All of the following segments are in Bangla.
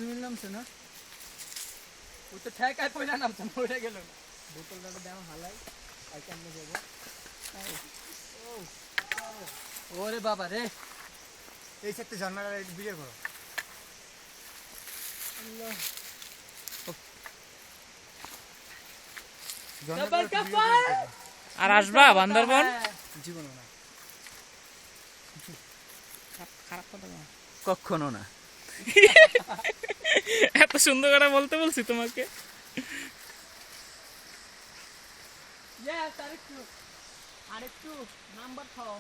সুনীল নামছে না? ও তো ঠেকায় পয়লা নামছে, মরে গেল। বোতলটা দাও হালাই আর কেমনে যাবো? ওরে বাবা রে, এই সাথে ঝর্ণাটা ভিডিও করো। আল্লাহ, ডাবল কাপাল। আর আসবা বান্দরবন? জীবনও না, খারাপ কথা না, কখনো না। এত সুন্দর করে বলতে বলছি তোমাকে। ইয়েস, আরেকটু নাম্বার খাও।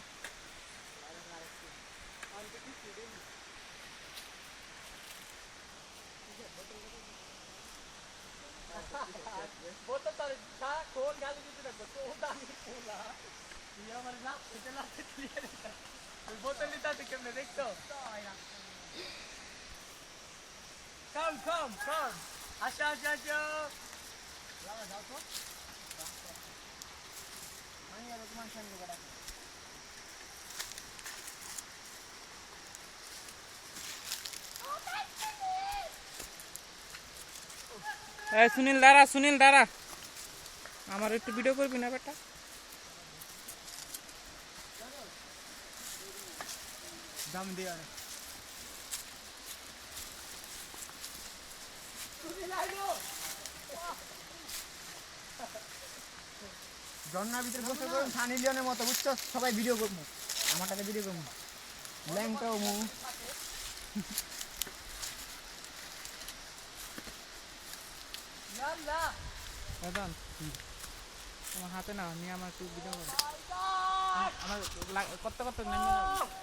বোতল তো খা, কোন গালি দিতে রাখবো, কোন দামি পোলা। তুই আমার লাফতে ক্লিয়ার। ওই বোতল নিতে আছে কেমনে দেখছো? কাম কাম কাম, আসো আসো আসো। যাও তো আমি আর তোমার সঙ্গে বড় এই সুনীল দাঁড়া, সুনীল দাঁড়া, আমার একটু ভিডিও করবি না বেটা? দাম দিয়ে ঝর্ণার ভিতরে বসে করুন সানি লিওনের মতো, বুঝছো? সবাই ভিডিও করবো, আমারটাকে ভিডিও করবো, ল্যাংটাও মু। এখন তোমার হাতে না নিয়ে আমার একটু ভিডিও করো। আমার করতে করতে নেমে যাবে।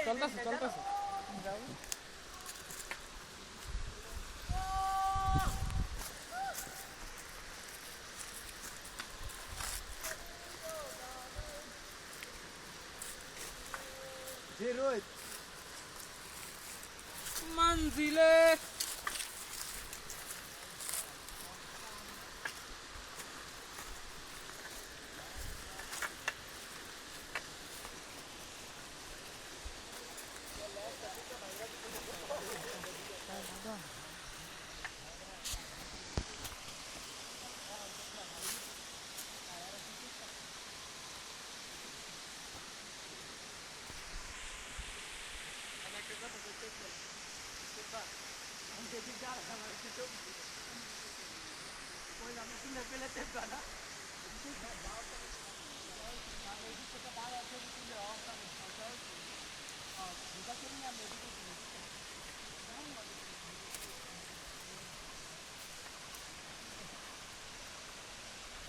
চলতেছে চলতেছে। যে রোজ मंजिले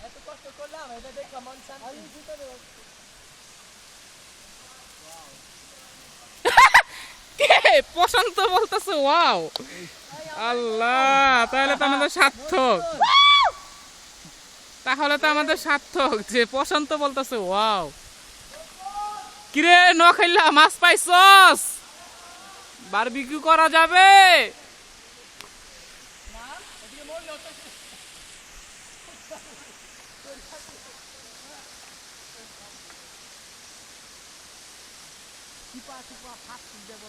এত কষ্ট করলাম, এটা দেখো মন শান্তি। প্রশান্ত বলতেছে ওয়াও, আল্লাহ, তাহলে তো আমাদের সার্থক, তাহলে তো আমাদের সার্থক যে প্রশান্ত বলতেছে ওয়াও। কিরে নখাইলা মাছ পাইছস? বারবিকিউ করা যাবে? চিপা চিপা ফাঁক দেবো।